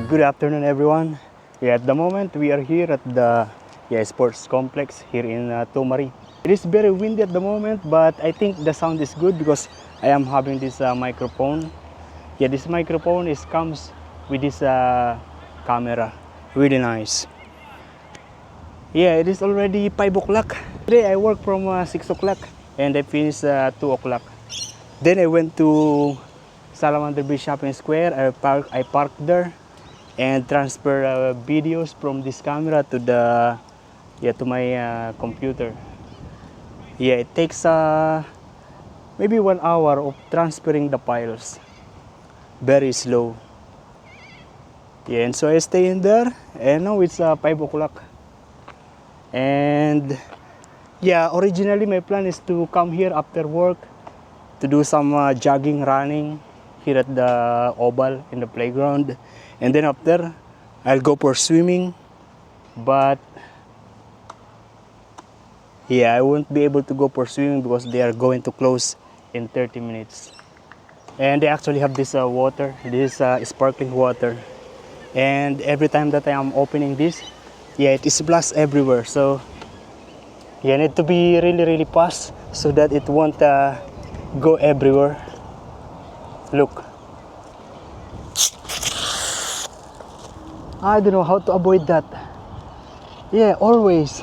Good afternoon, everyone. At the moment we are here at the sports complex here in Tomari. It is very windy at the moment, but I think the sound is good because I am having this microphone. This microphone comes with this camera. Really nice. It is already 5 o'clock. Today I work from 6 o'clock and I finish 2 o'clock. Then I went to Salamander Bay Shopping Square. I parked there and transfer videos from this camera to the to my computer. It takes maybe 1 hour of transferring the files. Very slow. And so I stay in there, and now it's 5 o'clock. And originally my plan is to come here after work to do some jogging, running here at the oval in the playground, and then after I'll go for swimming. But I won't be able to go for swimming because they are going to close in 30 minutes. And they actually have this water, this sparkling water, and every time that I am opening this, it splashes everywhere. So I need to be really fast so that it won't go everywhere. Look, I don't know how to avoid that. Always.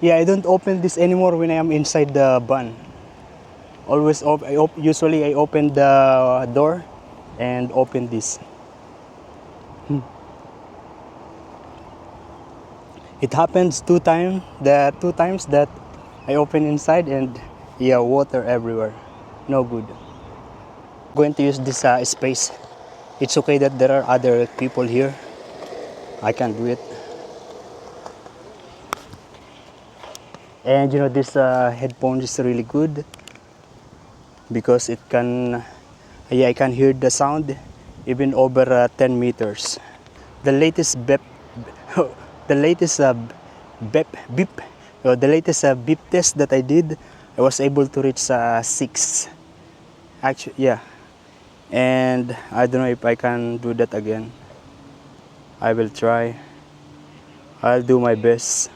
I don't open this anymore when I am inside the van. Always usually I open the door and open this. It happens 2 times. The 2 times that I open inside and water everywhere. No good. I'm going to use this space. It's okay that there are other people here. I can do it. And this headphone is really good because it can I can hear the sound even over 10 meters. The latest beep test that I did, I was able to reach 6. Actually, and I don't know if I can do that again. I will try. I'll do my best.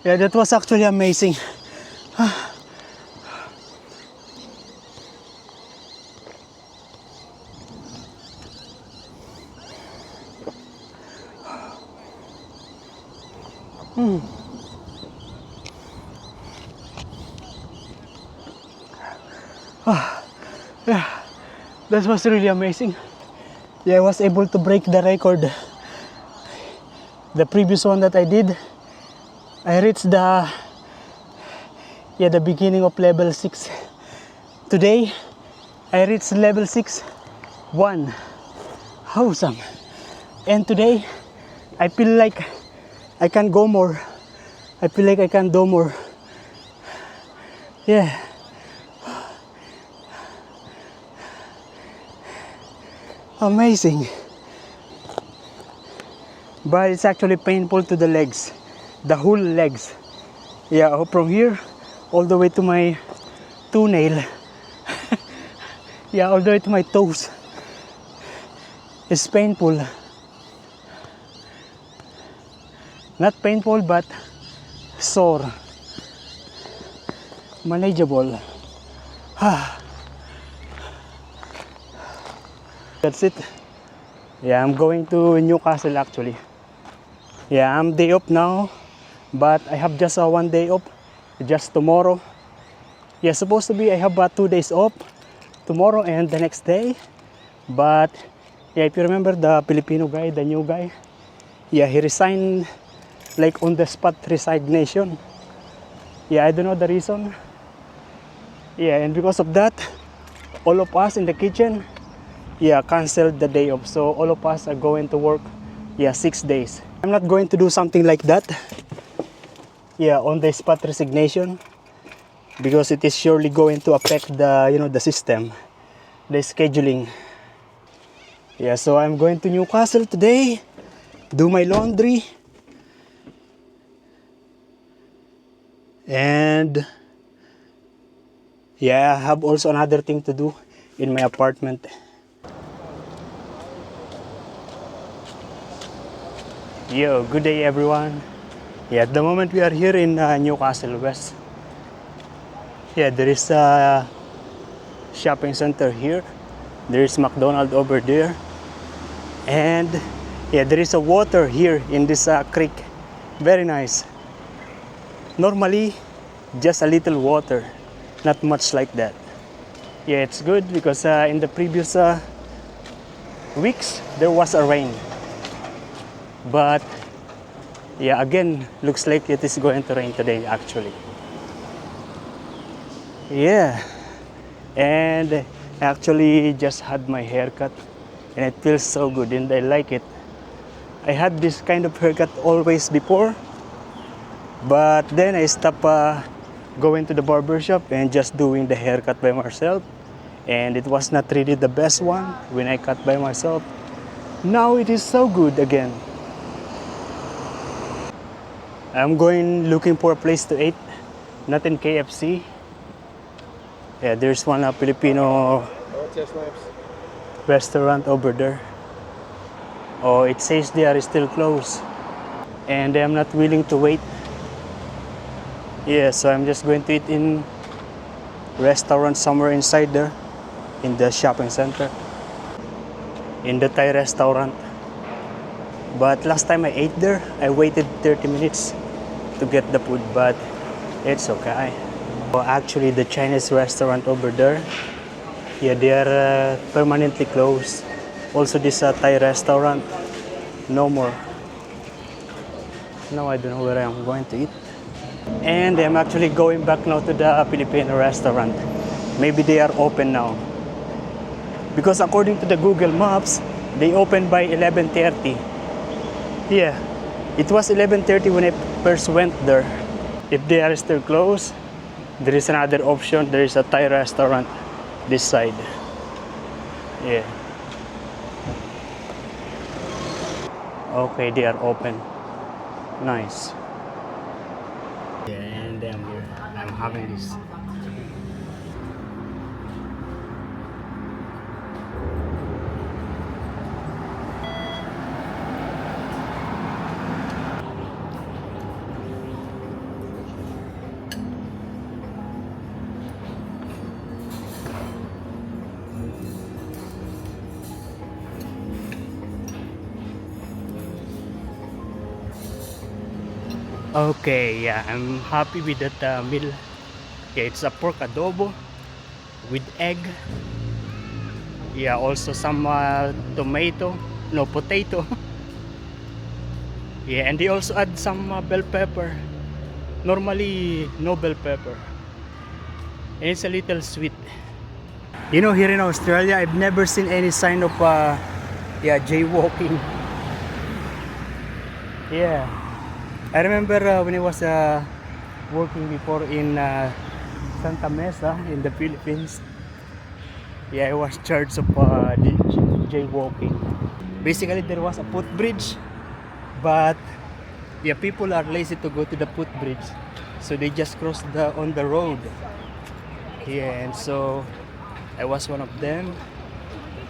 That was actually amazing. That was really amazing. I was able to break the record. The previous one that I did, I reached the beginning of level 6. Today I reached level 6, 1. Awesome. And today, I feel like I can go more. I feel like I can do more. Yeah. Amazing. But it's actually painful to the legs. The whole legs. Yeah, from here all the way to my toenail. Yeah, all the way to my toes. It's painful. Not painful, but sore. Manageable. That's it. Yeah, I'm going to Newcastle actually. Yeah, I'm day off now, but I have just one day off, just tomorrow. Yeah, supposed to be I have 2 days off, tomorrow and the next day. But yeah, if you remember the Filipino guy, the new guy, yeah, he resigned like on the spot resignation. Yeah, I don't know the reason. Yeah, and because of that, all of us in the kitchen, yeah, canceled the day off. So all of us are going to work, yeah, 6 days. I'm not going to do something like that, yeah, on the spot resignation, because it is surely going to affect the, you know, the system, the scheduling. Yeah, so I'm going to Newcastle today, do my laundry, and yeah, I have also another thing to do in my apartment. Yo, good day everyone. Yeah, at the moment we are here in Newcastle West. Yeah, there is a shopping center here. There is McDonald's over there. And yeah, there is a water here in this creek. Very nice. Normally, just a little water. Not much like that. Yeah, it's good because in the previous weeks, there was a rain. But yeah, again, looks like it is going to rain today actually. Yeah, and I actually just had my haircut and it feels so good and I like it. I had this kind of haircut always before, but then I stopped going to the barber shop and just doing the haircut by myself, and it was not really the best one when I cut by myself. Now it is so good again. I'm going looking for a place to eat, not in KFC. Yeah, there's one Filipino restaurant over there. Oh, it says they are still closed, and I'm not willing to wait. Yeah, so I'm just going to eat in restaurant somewhere inside there, in the shopping center, in the Thai restaurant. But last time I ate there, I waited 30 minutes to get the food, but it's okay. Well, actually, the Chinese restaurant over there, yeah, they are permanently closed. Also, this Thai restaurant, no more. Now I don't know where I'm going to eat. And I'm actually going back now to the Filipino restaurant. Maybe they are open now. Because according to the Google Maps, they open by 11:30. Yeah, it was 11:30 when I first went there. If they are still closed, there is another option. There is a Thai restaurant this side. Yeah. Okay, they are open. Nice. Yeah, and I'm here. I'm having this. Okay, yeah, I'm happy with that meal. Yeah, it's a pork adobo with egg. Yeah, also some tomato, no, potato. Yeah, and they also add some bell pepper. Normally, no bell pepper. And it's a little sweet. You know, here in Australia, I've never seen any sign of yeah, jaywalking. Yeah, I remember when I was working before in Santa Mesa in the Philippines. Yeah, I was charged of jaywalking. Basically, there was a footbridge, but yeah, people are lazy to go to the footbridge, so they just cross the on the road. Yeah, and so I was one of them,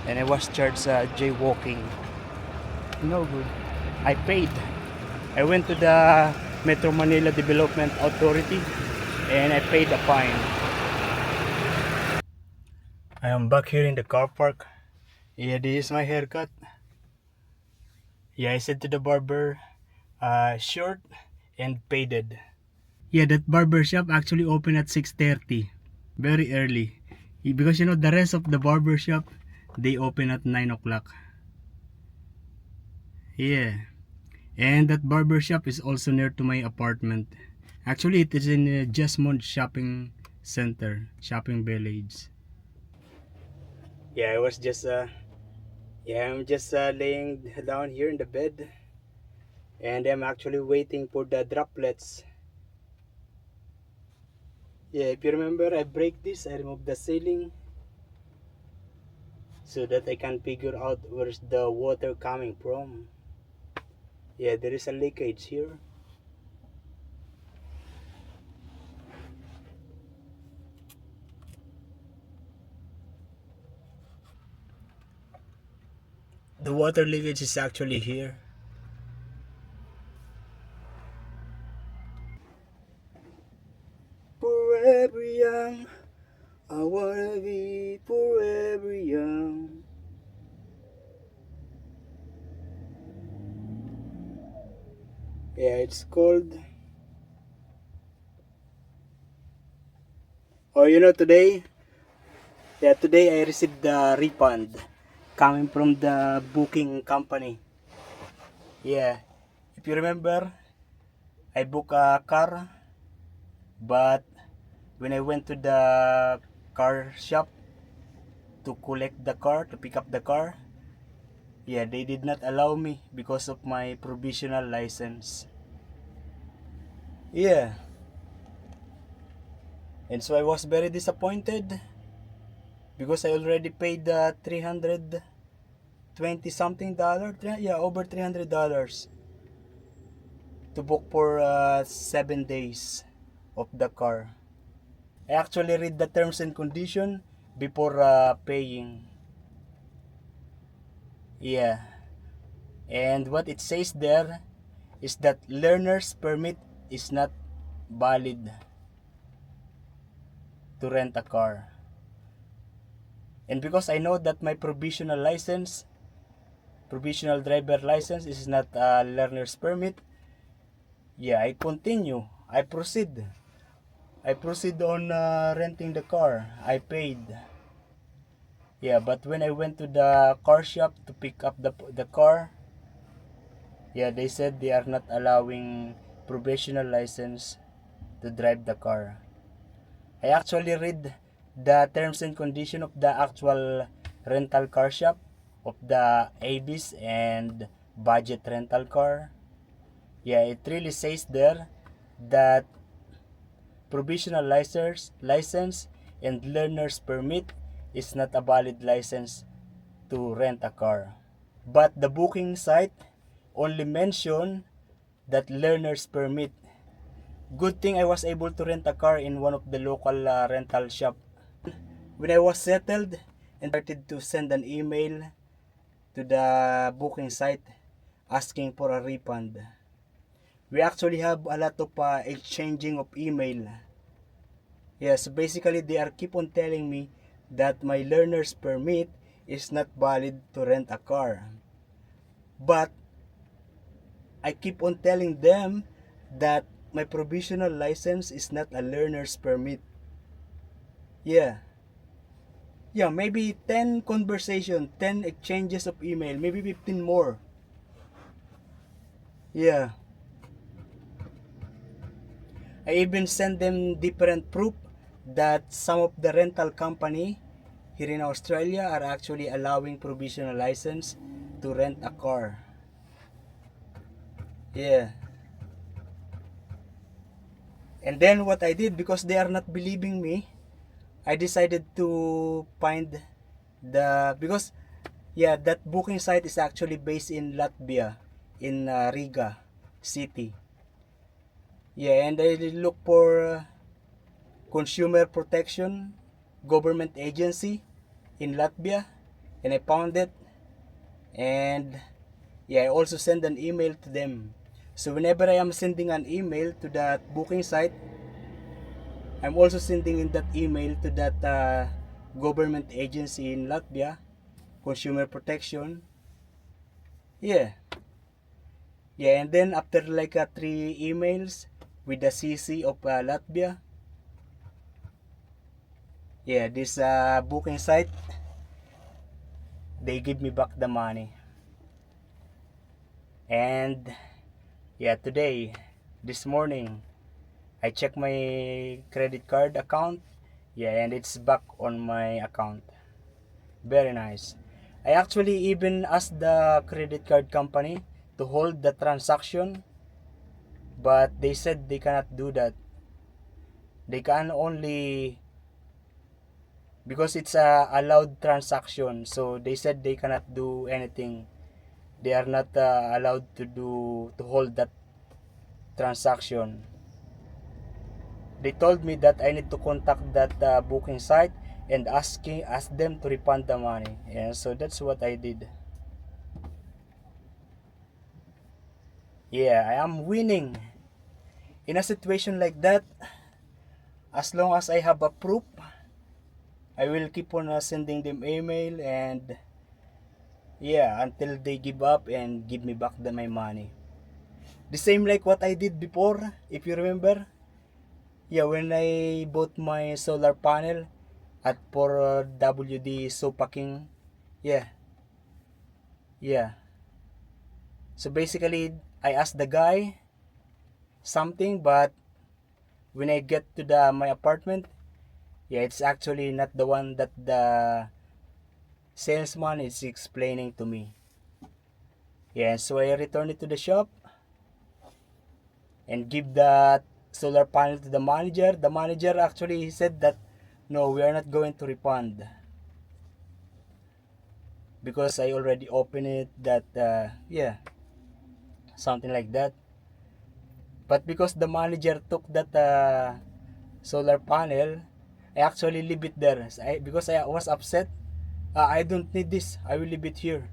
and I was charged jaywalking. No good. I paid. I went to the Metro Manila Development Authority, and I paid the fine. I am back here in the car park. Yeah, this is my haircut. Yeah, I said to the barber, short and faded. Yeah, that barber shop actually opened at 6:30, very early. Because you know the rest of the barber shop, they open at 9 o'clock. Yeah, and that barber shop is also near to my apartment. Actually, it is in Jesmond Shopping Center, Shopping Village. Yeah, I was just I'm just laying down here in the bed, and I'm actually waiting for the droplets. Yeah, if you remember, I break this, I remove the ceiling so that I can figure out where's the water coming from. Yeah, there is a leakage here. The water leakage is actually here. Forever young, I wanna be forever young. Yeah, it's cold. Oh, you know, today I received the refund coming from the booking company. Yeah, if you remember, I booked a car, but when I went to the car shop to collect the car, to pick up the car, yeah, they did not allow me because of my provisional license. Yeah, and so I was very disappointed because I already paid the 320 something dollar, yeah, over $300 to book for 7 days of the car. I actually read the terms and condition before paying. Yeah, and what it says there is that learner's permit is not valid to rent a car. And because I know that my provisional driver license is not a learner's permit, yeah, I continue. I proceed on renting the car. I paid. Yeah, but when I went to the car shop to pick up the car, yeah, they said they are not allowing provisional license to drive the car. I actually read the terms and condition of the actual rental car shop of the Avis and budget rental car. Yeah, it really says there that provisional license and learner's permit is not a valid license to rent a car. But the booking site only mention that learner's permit. Good thing I was able to rent a car in one of the local rental shop. When I was settled and started to send an email to the booking site asking for a refund. We actually have a lot of exchanging of email. Yes, basically they are keep on telling me that my learner's permit is not valid to rent a car. But I keep on telling them that my provisional license is not a learner's permit. Yeah. Yeah, maybe 10 conversation, 10 exchanges of email, maybe 15 more. Yeah. I even send them different proof that some of the rental company here in Australia are actually allowing provisional license to rent a car. Yeah. And then what I did, because they are not believing me, I decided to find because yeah, that booking site is actually based in Latvia, in Riga city. Yeah, and I look for consumer protection government agency in Latvia, and I found it. And yeah, I also send an email to them. So whenever I am sending an email to that booking site, I'm also sending in that email to that government agency in Latvia, consumer protection. Yeah, yeah, and then after like 3 emails with the CC of Latvia, yeah, this booking site, they give me back the money. And yeah, today, this morning, I check my credit card account. Yeah, and it's back on my account. Very nice. I actually even asked the credit card company to hold the transaction, but they said they cannot do that. They can only, because it's a allowed transaction, so they said they cannot do anything. They are not allowed to hold that transaction. They told me that I need to contact that booking site and ask them to refund the money. Yeah, so that's what I did. Yeah, I am winning. In a situation like that, as long as I have a proof, I will keep on sending them email, and yeah, until they give up and give me back my money. The same like what I did before, if you remember. Yeah, when I bought my solar panel at for WD Sopa King. Yeah, yeah. So basically, I asked the guy something, but when I get to my apartment, yeah, it's actually not the one that the salesman is explaining to me. Yeah, so I return it to the shop and give the solar panel to the manager. The manager actually said that no, we are not going to refund because I already opened it. That yeah, something like that. But because the manager took that solar panel, I actually leave it there. Because I was upset. I don't need this. I will leave it here.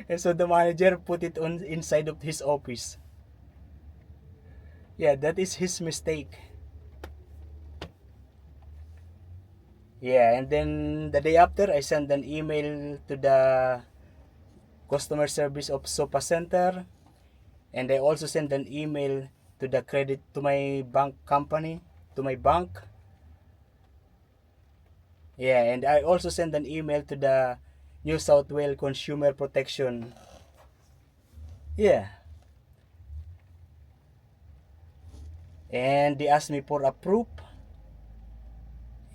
And so the manager put it on inside of his office. Yeah, that is his mistake. Yeah, and then the day after, I sent an email to the customer service of Sopa Center, and I also sent an email to the credit to my bank company, to my bank. Yeah, and I also sent an email to the New South Wales Consumer Protection. Yeah, and they asked me for a proof.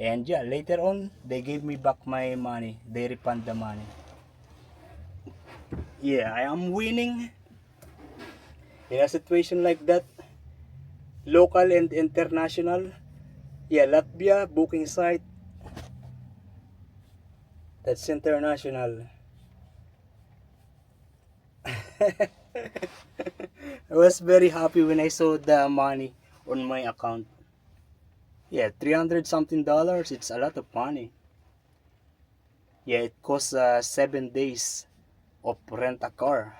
And yeah, later on, they gave me back my money. They refund the money. Yeah, I am winning in a situation like that. Local and international. Yeah, Latvia booking site. That's international. I was very happy when I saw the money on my account. Yeah, 300 something dollars. It's a lot of money. Yeah, it costs 7 days of rent a car.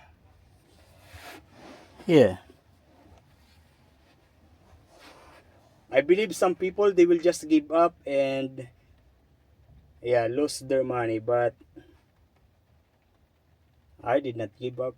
Yeah. I believe some people they will just give up and yeah, lose their money, but I did not give up.